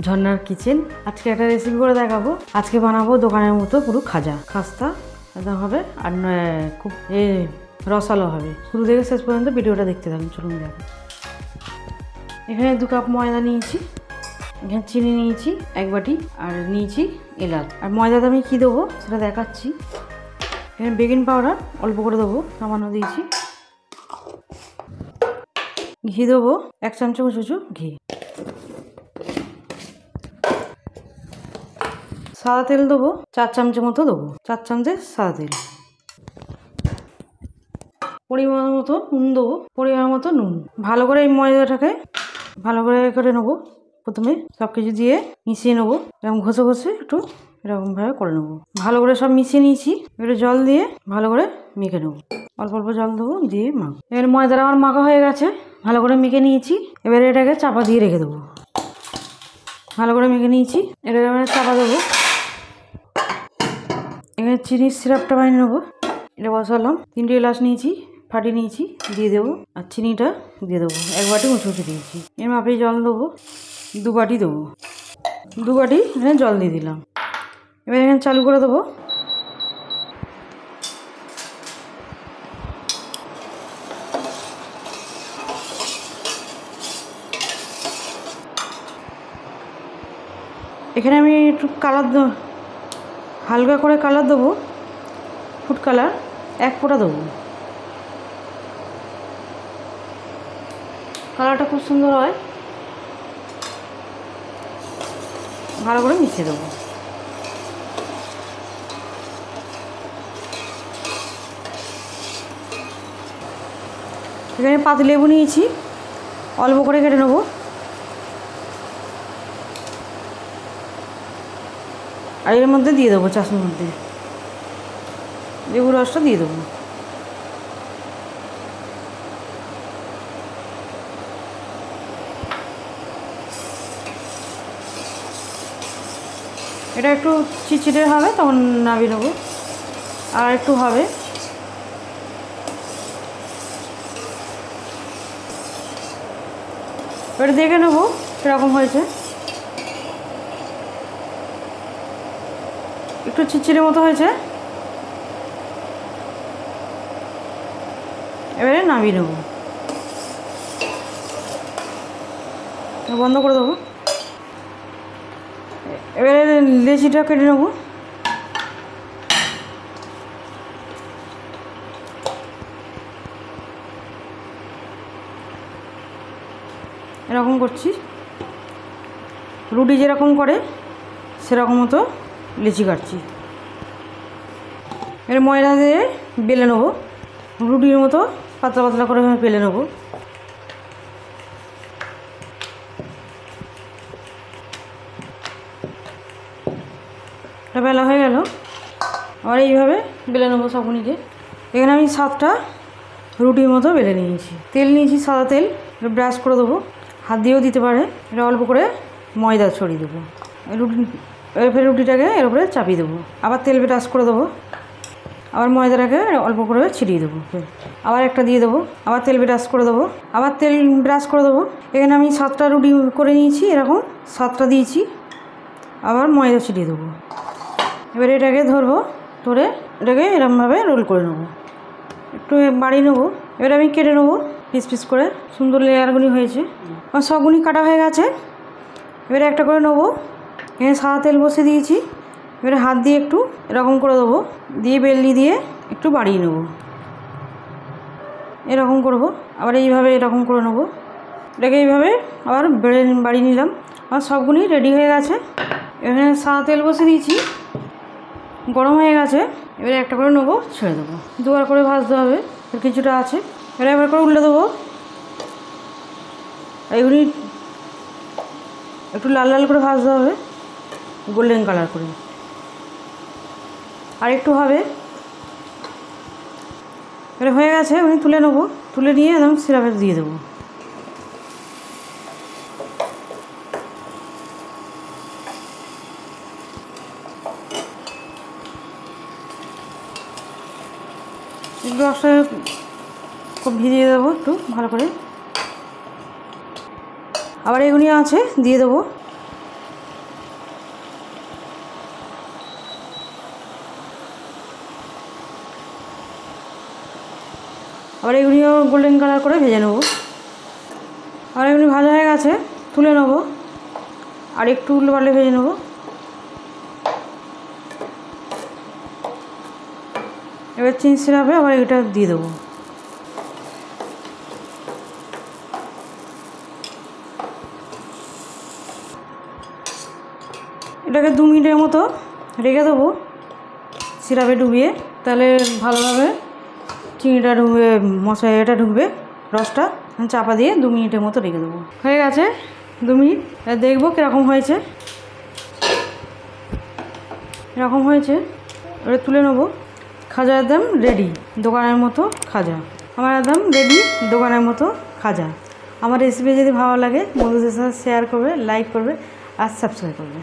ঝর্ণার কিচেন। আজকে একটা রেসিপি করে দেখাবো। আজকে বানাবো দোকানের মতো পুরো খাজা, খাস্তা একদম হবে, আর খুব রসালো হবে। শুরু থেকে শেষ পর্যন্ত ভিডিওটা দেখতে থাকুন। চলুন দেখো। এখানে 2 কাপ ময়দা নিয়েছি, এখানে চিনি নিয়েছি 1 বাটি, আর নিয়েছি এলাচ। আর ময়দাতে আমি কী দেবো সেটা দেখাচ্ছি। এখানে বেকিং পাউডার অল্প করে দেবো, সামান্য দিয়েছি। ঘি দেবো 1 চামচ উঁচু ঘি। সাদা তেল দেবো 4 চামচ মতো দেবো, 4 চামচের সাদা তেল। পরিমাণ মতো নুন দেবো, পরিমাণ মতো নুন। ভালো করে এই ময়দাটাকে ভালো করে নেবো। প্রথমে সব কিছু দিয়ে মিশিয়ে নেবো, এরকম ঘষে ঘষে একটু এরকমভাবে করে নেবো। ভালো করে সব মিশিয়ে নিয়েছি, একটু জল দিয়ে ভালো করে মেখে নেবো। অল্প অল্প জল দেবো, দিয়ে মাখো। এবার ময়দাটা আমার মাখা হয়ে গেছে, ভালো করে মেখে নিয়েছি। এবারে এটাকে চাপা দিয়ে রেখে দেবো। ভালো করে মেখে নিয়েছি, এটাকে চাপা দেবো। এখানে চিনির সিরাপটা বানিয়ে নেবো। এটা বসালাম, 3টে এলাচ নিয়েছি, ফাটিয়ে নিয়েছি, দিয়ে দেবো। আর চিনিটা দিয়ে দেবো, 1 বাটি উঁচু দিয়েছি। এর মাপে জল দেবো, 2 বাটি দেবো। 2 বাটি এখানে জল দিয়ে দিলাম। এবার এখানে চালু করে দেবো। এখানে আমি একটু কালার দেবো, হালকা করে কালার দেবো, ফুড কালার 1 ফোঁটা দেবো। কালারটা খুব সুন্দর হয়। ভালো করে মিশিয়ে দেবো। এখানে পাতিলেবু নিয়েছি, অল্প করে কেটে নেবো। আর এর মধ্যে দিয়ে দেবো, চাষের মধ্যে লেবু রসটা দিয়ে দেবো। এটা একটু চিটচিটে হবে, তখন নামিয়ে নেবো। আর একটু হবে। এবার দেখে নেবো কীরকম হয়েছে। একটু চিটচিটে মতো হয়েছে, এবারে নামিয়ে নেবো। বন্ধ করে দেবো। এবারে লেচিটা কেটে নেবো। এরকম করছি, রুটি যেরকম করে সেরকম মতো লেচি কাটছি। এর ময়দা দিয়ে বেলে নেবো, রুটির মতো পাতলা পাতলা করে বেলে নেবো। এটা বেলা হয়ে গেল। আবার এইভাবে বেলে নেবো সবগুলিকে। এখানে আমি 7টা রুটির মতো বেলে নিয়েছি। তেল নিয়েছি, সাদা তেল, ব্রাশ করে দেবো। হাত দিয়েও দিতে পারে। এটা অল্প করে ময়দা ছড়িয়ে দেবো। রুটিটাকে এর উপরে চাপিয়ে দেবো। আবার তেল ব্রাশ করে দেবো। আবার ময়দাটাকে অল্প করে ছিটিয়ে দেবো। আবার একটা দিয়ে দেবো। আবার তেল ব্রাশ করে দেবো। আবার তেল ব্রাশ করে দেবো। এখানে আমি 7টা রুটি করে নিয়েছি, এরকম 7টা দিয়েছি। আবার ময়দা ছিটিয়ে দেবো। এবার এটাকে ধরবো, ধরে এটাকে এরকমভাবে রোল করে নেবো। একটু বাড়িয়ে নেবো। এবার আমি কেটে নেবো পিস পিস করে। সুন্দর লেয়ারগুলি হয়েছে, আমার সবগুলি কাটা হয়ে গেছে। এবারে একটা করে নেবো। এখানে সাদা তেল বসে দিয়েছি। এবারে হাত দিয়ে একটু এরকম করে দেবো, দিয়ে বেলনি দিয়ে একটু বাড়িয়ে নেবো। এরকম করবো। আবার এইভাবে এরকম করে নেবো। এটাকে এইভাবে আবার বাড়িয়ে নিলাম। আমার সবগুলি রেডি হয়ে গেছে। এখানে সাদা তেল বসে দিয়েছি, গরম হয়ে গেছে। এবারে একটা করে নেবো, ছেড়ে দেবো। 2বার করে ভাজতে হবে, কিছুটা আছে। এবারে একবার করে উল্টে দেবো। এইগুলি একটু লাল লাল করে ভাজতে হবে, গোল্ডেন কালার করে। আর একটু হবে। এবারে হয়ে গেছে, আমি তুলে নেবো। তুলে নিয়ে একদম সিরাপে দিয়ে দেবো। রসে খুব ভিজিয়ে দেবো একটু ভালো করে। আবার এগুলি আছে দিয়ে দেবো। আবার এগুলিও গোল্ডেন কালার করে ভেজে নেব। আর এগুলি ভাজা হয়ে গেছে, তুলে নেব। আর একটু উল্টো পাল্টে ভেজে নেব। এবার চিনি সিরাপে আবার এটা দিয়ে দেবো। এটাকে 2 মিনিটের মতো রেখে দেবো সিরাপে ডুবিয়ে, তাহলে ভালোভাবে চিনিটা ঢুকবে, এটা ঢুকবে রসটা। চাপা দিয়ে 2 মিনিটের মতো রেখে দেবো। হয়ে গেছে 2 মিনিট, দেখবো কীরকম হয়েছে। এরকম হয়েছে, এবার তুলে নেবো। খাজা একদম রেডি, দোকানের মতো খাজা। আমার একদম রেডি দোকানের মতো খাজা। আমার রেসিপি যদি ভালো লাগে বন্ধুদের সাথে শেয়ার করবে, লাইক করবে আর সাবস্ক্রাইব করবে।